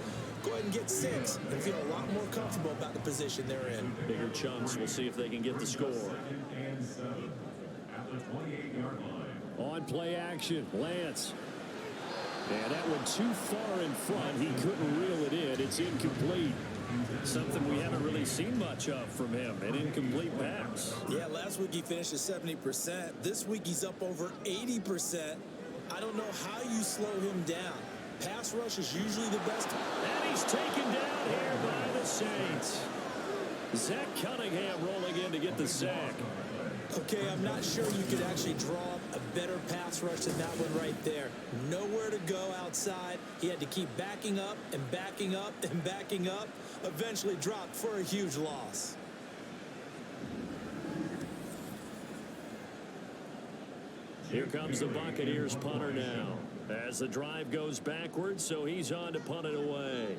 Go ahead and get 6 and feel a lot more comfortable about the position they're in. Bigger chunks. We'll see if they can get the score. 2nd and 7 at the 28-yard line. On play action, Lance. And that one too far in front. He couldn't reel it in. It's incomplete. Something we haven't really seen much of from him. An incomplete pass. Yeah, last week he finished at 70%. This week he's up over 80%. I don't know how you slow him down. Pass rush is usually the best. And he's taken down here by the Saints. Zach Cunningham rolling in to get the sack. Okay, I'm not sure you could actually draw up a better pass rush than that one right there. Nowhere to go outside. He had to keep backing up and backing up and backing up. Eventually dropped for a huge loss. Here comes the Buccaneers punter now. As the drive goes backwards, so he's on to punt it away.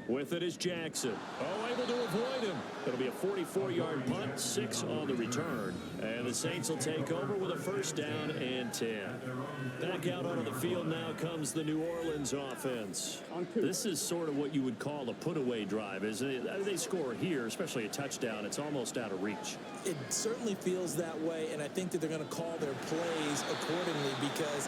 With it is Jackson. Oh, able to avoid him. It'll be a 44-yard punt, 6 on the return. And the Saints will take over with a 1st down and 10. Back out onto the field now comes the New Orleans offense. This is sort of what you would call a put-away drive, isn't it? They score here, especially a touchdown. It's almost out of reach. It certainly feels that way, and I think that they're going to call their plays accordingly because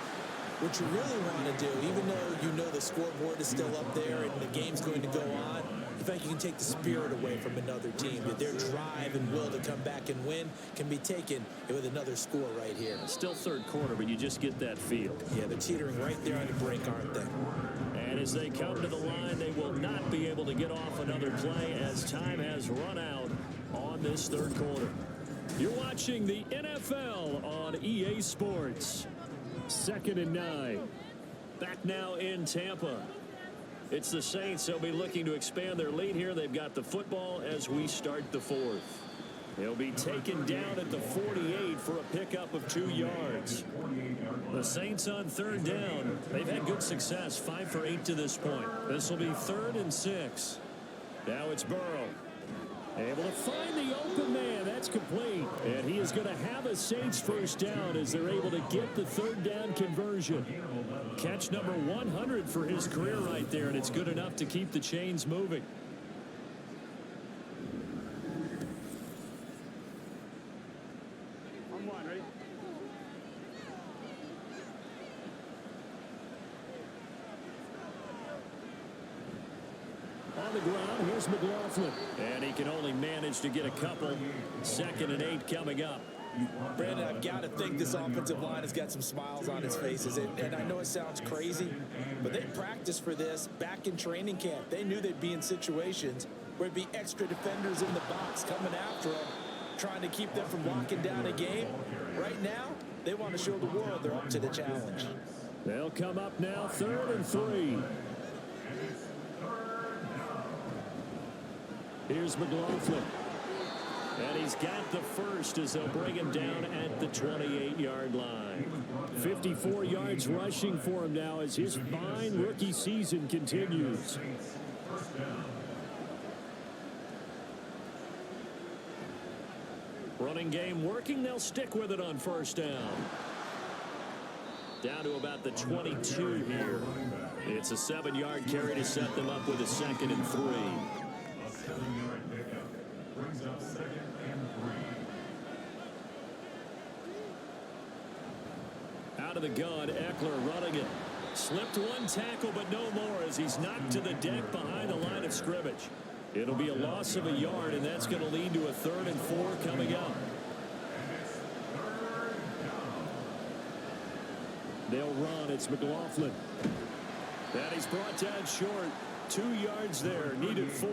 what you really want to do, even though you know the scoreboard is still up there and the game's going to go on, in fact, you can take the spirit away from another team. That their drive and will to come back and win can be taken with another score right here. Still 3rd quarter, but you just get that feel. Yeah, they're teetering right there on the brink, aren't they? And as they come to the line, they will not be able to get off another play as time has run out on this 3rd quarter. You're watching the NFL on EA Sports. 2nd and 9. Back now in Tampa. It's the Saints. They'll be looking to expand their lead here. They've got the football as we start the 4th. They'll be taken down at the 48 for a pickup of 2 yards. The Saints on 3rd down. They've had good success, 5 for 8 to this point. This will be 3rd and 6. Now it's Burrow. Able to find the open man. That's complete. And he is going to have a Saints 1st down as they're able to get the 3rd down conversion. Catch number 100 for his career right there, and it's good enough to keep the chains moving. On on the ground. Here's McLaughlin. And he can only manage to get a couple. 2nd and 8 coming up. Brandon, I've got to think this offensive line has got some smiles on its faces. And I know it sounds crazy, but they practiced for this back in training camp. They knew they'd be in situations where there'd be extra defenders in the box coming after them, trying to keep them from locking down a game. Right now, they want to show the world they're up to the challenge. They'll come up now, 3rd and 3. Here's McLaughlin. And he's got the first as they'll bring him down at the 28-yard line. 54 yards rushing for him now as his fine rookie season continues. Running game working. They'll stick with it on 1st down. Down to about the 22 here. It's a 7-yard carry to set them up with a 2nd and 3. A 7-yard pickup brings up 2nd and 3. Out of the gun, Eckler running it. Slipped one tackle, but no more as he's knocked to the deck behind the line of scrimmage. It'll be a loss of a yard, and that's going to lead to a 3rd and 4 coming up. They'll run. It's McLaughlin. And he's brought down short. 2 yards there. Needed 4.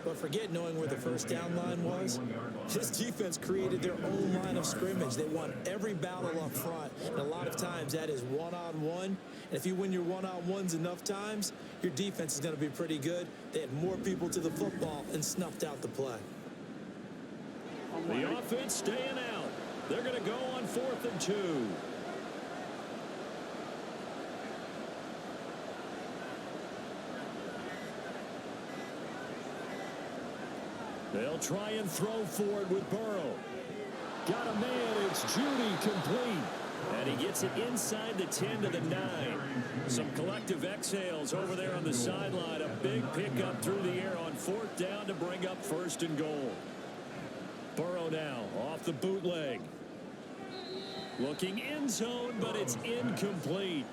But forget knowing where the 1st down line was. This defense created their own line of scrimmage. They won every battle up front. And a lot of times that is one-on-one. And if you win your one-on-ones enough times, your defense is going to be pretty good. They had more people to the football and snuffed out the play. The offense staying out. They're going to go on 4th and 2. They'll try and throw for it with Burrow. Got a man. It's Judy complete. And he gets it inside the 10 to the 9. Some collective exhales over there on the sideline. A big pickup through the air on 4th down to bring up 1st and goal. Burrow now off the bootleg. Looking end zone, but it's incomplete.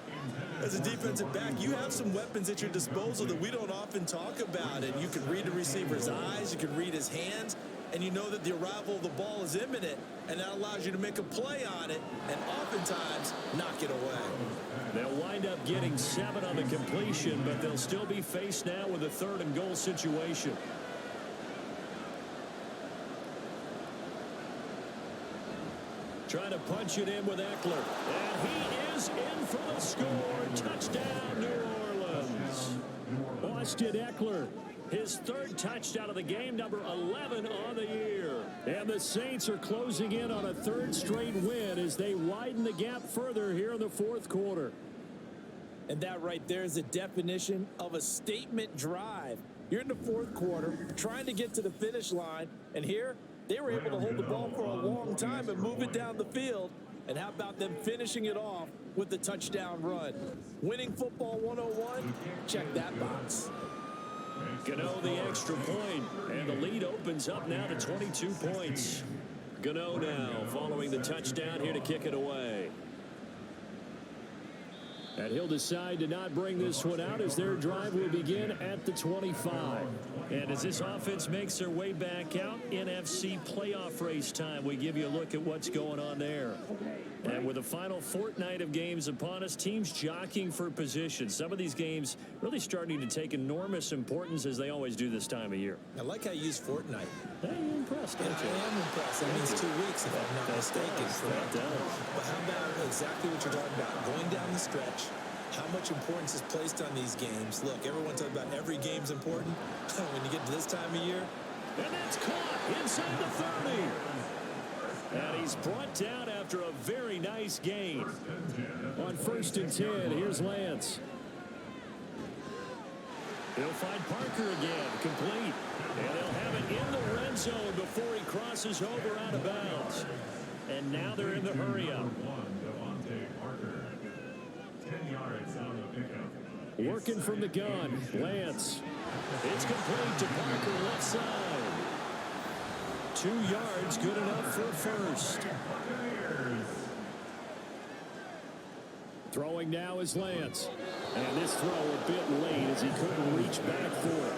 As a defensive back, you have some weapons at your disposal that we don't often talk about. And you can read the receiver's eyes, you can read his hands, and you know that the arrival of the ball is imminent, and that allows you to make a play on it and oftentimes knock it away. They'll wind up getting 7 on the completion, but they'll still be faced now with a 3rd and goal situation. Trying to punch it in with Eckler. And he is in for the score. Touchdown, New Orleans. Austin Eckler, his 3rd touchdown of the game, number 11 on the year. And the Saints are closing in on a 3rd straight win as they widen the gap further here in the 4th quarter. And that right there is the definition of a statement drive. You're in the 4th quarter, trying to get to the finish line, and here they were able to hold the ball for a long time and move it down the field. And how about them finishing it off with the touchdown run? Winning football 101? Check that box. Gano the extra point, and the lead opens up now to 22 points. Gano now following the touchdown here to kick it away. And he'll decide to not bring this one out as their drive will begin at the 25. And as this offense makes their way back out, NFC playoff race time, we give you a look at what's going on there. And with the final fortnight of games upon us, teams jockeying for position. Some of these games really starting to take enormous importance as they always do this time of year. I like how you use fortnight. Hey, you're impressed, aren't you? I am impressed. That means 2 weeks, if I'm not mistaken. But how about exactly what you're talking about? Going down the stretch, how much importance is placed on these games? Look, everyone talks about every game's important. When you get to this time of year. And that's caught inside the 30. And he's brought down after a very nice gain. On 1st and 10, here's Lance. He'll find Parker again, complete. And they'll have it in the red zone before he crosses over out of bounds. And now they're in the hurry-up. Working from the gun, Lance. It's complete to Parker left side. 2 yards, good enough for first. Throwing now is Lance. And this throw a bit late as he couldn't reach back for it.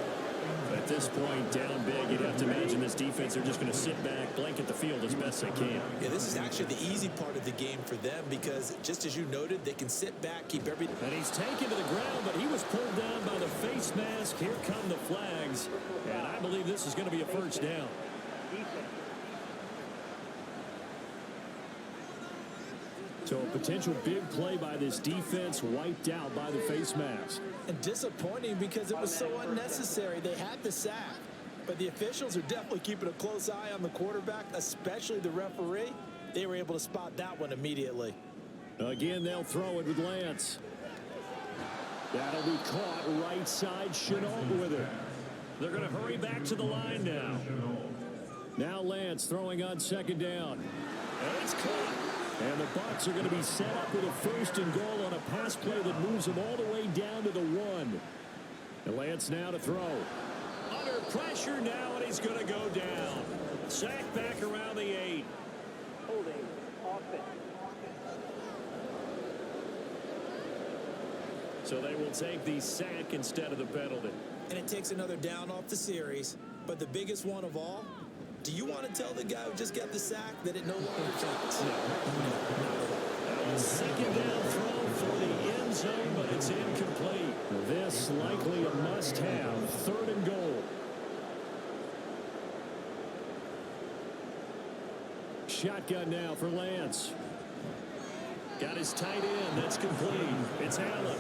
At this point, down big, you'd have to imagine this defense, they're just going to sit back, blanket the field as best they can. Yeah, this is actually the easy part of the game for them because, just as you noted, they can sit back, keep everything. And he's taken to the ground, but he was pulled down by the face mask. Here come the flags, and I believe this is going to be a first down. So a potential big play by this defense wiped out by the face mask. And disappointing because it was so unnecessary. They had the sack, but the officials are definitely keeping a close eye on the quarterback, especially the referee. They were able to spot that one immediately. Again, they'll throw it with Lance. That'll be caught right side. Chenault with it. They're going to hurry back to the line now. Now Lance throwing on second down. And it's caught. And the Bucs are going to be set up with a first and goal on a pass play that moves them all the way down to the 1. And Lance now to throw. Under pressure now, and he's going to go down. Sack back around the 8. Holding offense. So they will take the sack instead of the penalty. And it takes another down off the series. But the biggest one of all, do you want to tell the guy who just got the sack that it no longer counts? No. Second down throw for the end zone, but it's incomplete. This likely a must-have. Third and goal. Shotgun now for Lance. Got his tight end. That's complete. It's Allen.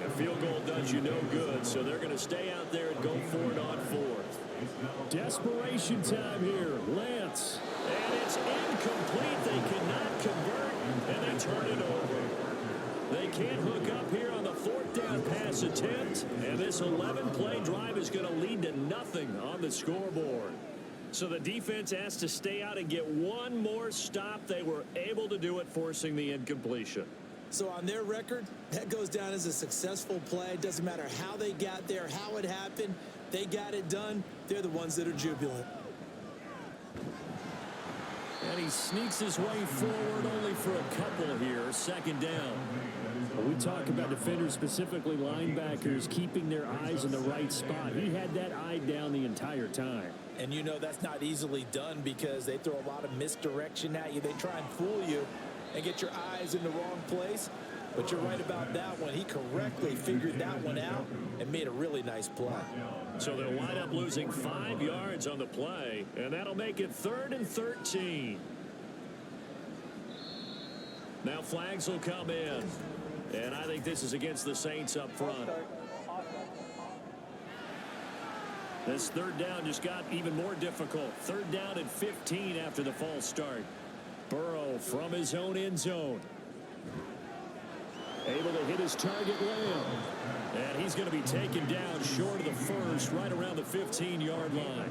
A field goal does you no good, so they're going to stay out there and go for it on 4th. Desperation time here. Lance. And it's incomplete. They cannot convert, and they turn it over. They can't hook up here on the 4th down pass attempt, and this 11-play drive is going to lead to nothing on the scoreboard. So the defense has to stay out and get one more stop. They were able to do it, forcing the incompletion. So on their record, that goes down as a successful play. Doesn't matter how they got there, how it happened. They got it done. They're the ones that are jubilant. And he sneaks his way forward only for a couple here. Second down. When we talk about defenders, specifically linebackers, keeping their eyes in the right spot. He had that eye down the entire time. And you know that's not easily done because they throw a lot of misdirection at you. They try and fool you and get your eyes in the wrong place. But you're right about that one. He correctly figured that one out and made a really nice play. So they'll wind up losing 5 yards on the play, and that'll make it 3rd and 13. Now flags will come in, and I think this is against the Saints up front. This 3rd down just got even more difficult. 3rd down and 15 after the false start. Burrow from his own end zone. Able to hit his target, Lamb. And he's going to be taken down short of the first, right around the 15-yard line.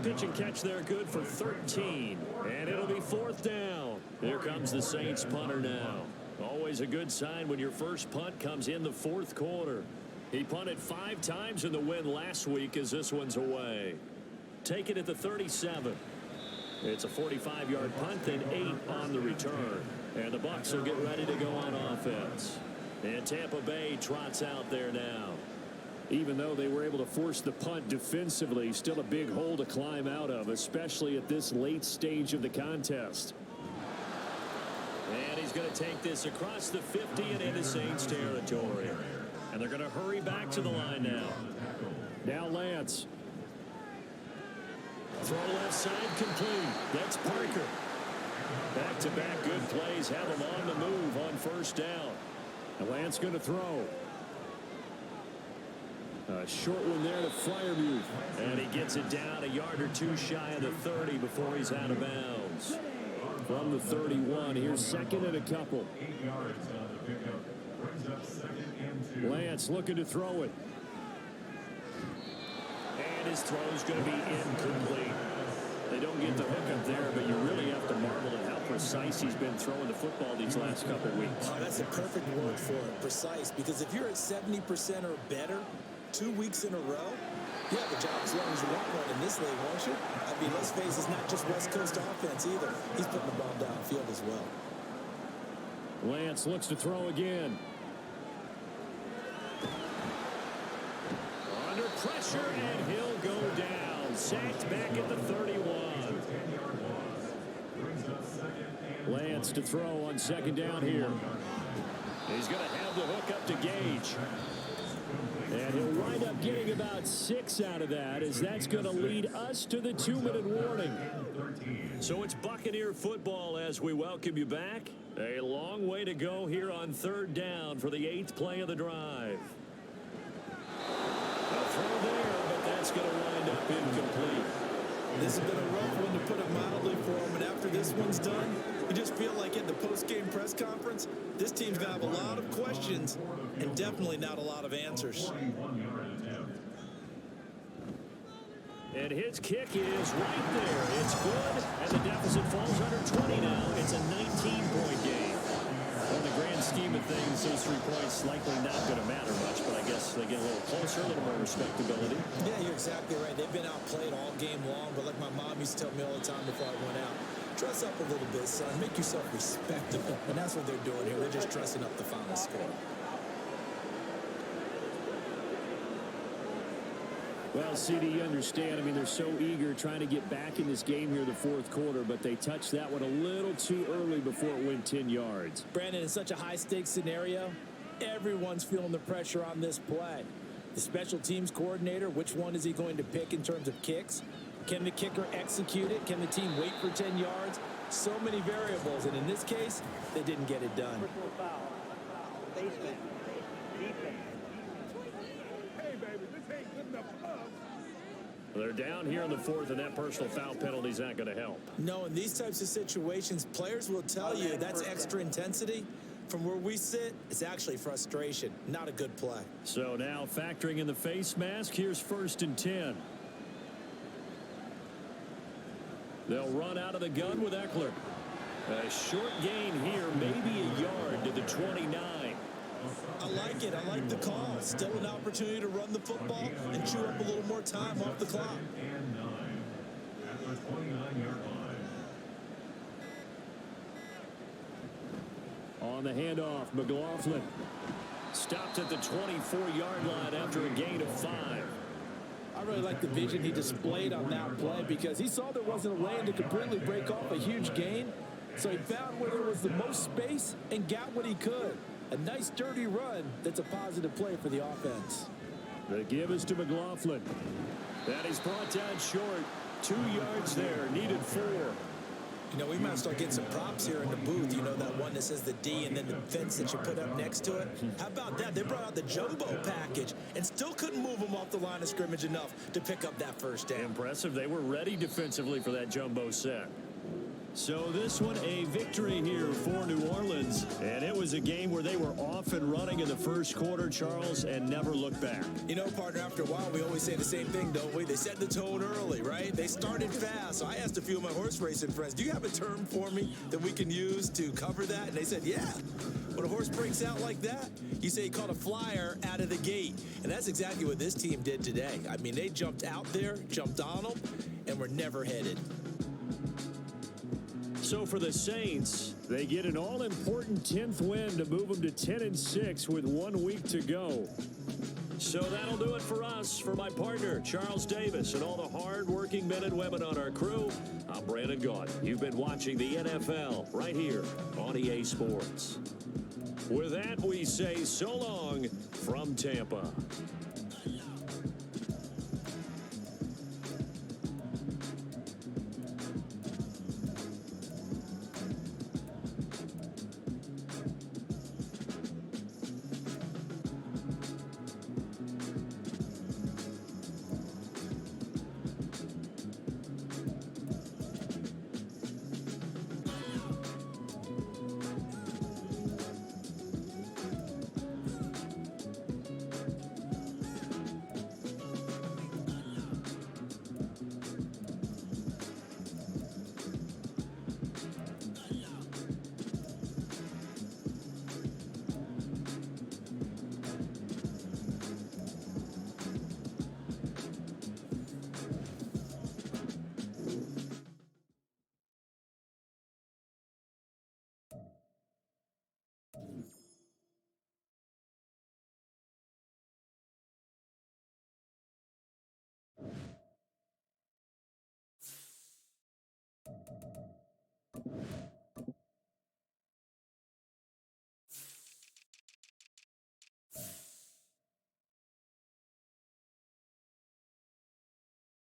Pitch and catch there, good for 13. And it'll be 4th down. Here comes the Saints punter now. Always a good sign when your first punt comes in the 4th quarter. He punted 5 times in the win last week as this one's away. Take it at the 37. It's a 45-yard punt, then 8 on the return. And the Bucs will get ready to go on offense. And Tampa Bay trots out there now. Even though they were able to force the punt defensively, still a big hole to climb out of, especially at this late stage of the contest. And he's going to take this across the 50 and into Saints territory. And they're going to hurry back to the line now. Now Lance. Throw left side complete. That's Parker. Back-to-back good plays have him on the move on 1st down. And Lance going to throw. A short one there to Freiermuth. And he gets it down a yard or 2 shy of the 30 before he's out of bounds. From the 31, here's 2nd and a couple. 8 yards on the pickup. Brings up 2nd and 2. Lance looking to throw it. And his throw's going to be incomplete. They don't get the hook up there, but you really have to marvel at how precise he's been throwing the football these last couple weeks. Oh, that's a perfect word for it, precise. Because if you're at 70% or better 2 weeks in a row, you have a job as long as you want one in this league, won't you? I mean, let's face it, it's not just West Coast offense either. He's putting the ball downfield as well. Lance looks to throw again. Under pressure, and he'll go down. Sacked back at the 31. Lance to throw on second down here. He's going to have the hook up to Gage. And he'll wind up getting about 6 out of that, as that's going to lead us to the 2-minute warning. So it's Buccaneer football as we welcome you back. A long way to go here on third down for the 8th play of the drive. A throw there, but that's going to wind up incomplete. This has been a rough one, to put it mildly, for him. And after this one's done, you just feel like in the post-game press conference, this team's going to have a lot of questions and definitely not a lot of answers. And his kick is right there. It's good, and the deficit falls under 20 now. It's a 19-point game. In the grand scheme of things, those 3 points likely not going to matter much, but I guess they get a little closer, a little more respectability. Yeah, you're exactly right. They've been outplayed all game long, but like my mom used to tell me all the time before I went out, dress up a little bit, son. Make yourself respectable. And that's what they're doing here. They're just dressing up the final score. Well, CD, you understand. I mean, they're so eager trying to get back in this game here in the fourth quarter, but they touched that one a little too early before it went 10 yards. Brandon, in such a high-stakes scenario, everyone's feeling the pressure on this play. The special teams coordinator, which one is he going to pick in terms of kicks? Can the kicker execute it? Can the team wait for 10 yards? So many variables, and in this case, they didn't get it done. Personal foul. Baseman. Defense. Hey, baby, this ain't good enough for us. They're down here in the fourth, and that personal foul penalty is not going to help. No, in these types of situations, players will tell you that's extra intensity. From where we sit, it's actually frustration, not a good play. So now factoring in the face mask, here's 1st and 10. They'll run out of the gun with Eckler. A short gain here, maybe a yard to the 29. I like it. I like the call. Still an opportunity to run the football and chew up a little more time off the clock. And 9 at the 29-yard line. On the handoff, McLaughlin stopped at the 24-yard line after a gain of 5. I really like the vision he displayed on that play because he saw there wasn't a lane to completely break off a huge gain. So he found where there was the most space and got what he could. A nice, dirty run that's a positive play for the offense. The give is to McLaughlin. That is brought down short. 2 yards there, needed 4. You know, we might start getting some props here in the booth. You know, that one that says the D and then the fence that you put up next to it. How about that? They brought out the jumbo package and still couldn't move them off the line of scrimmage enough to pick up that first down. Impressive. They were ready defensively for that jumbo set. So this one, a victory here for New Orleans. And it was a game where they were off and running in the first quarter, Charles, and never looked back. You know, partner, after a while, we always say the same thing, don't we? They set the tone early, right? They started fast. So I asked a few of my horse racing friends, do you have a term for me that we can use to cover that? And they said, yeah. When a horse breaks out like that, you say he caught a flyer out of the gate. And that's exactly what this team did today. I mean, they jumped out there, jumped on them, and were never headed. So for the Saints, they get an all-important 10th win to move them to 10-6 with 1 week to go. So that'll do it for us. For my partner, Charles Davis, and all the hard-working men and women on our crew, I'm Brandon Gaunt. You've been watching the NFL right here on EA Sports. With that, we say so long from Tampa.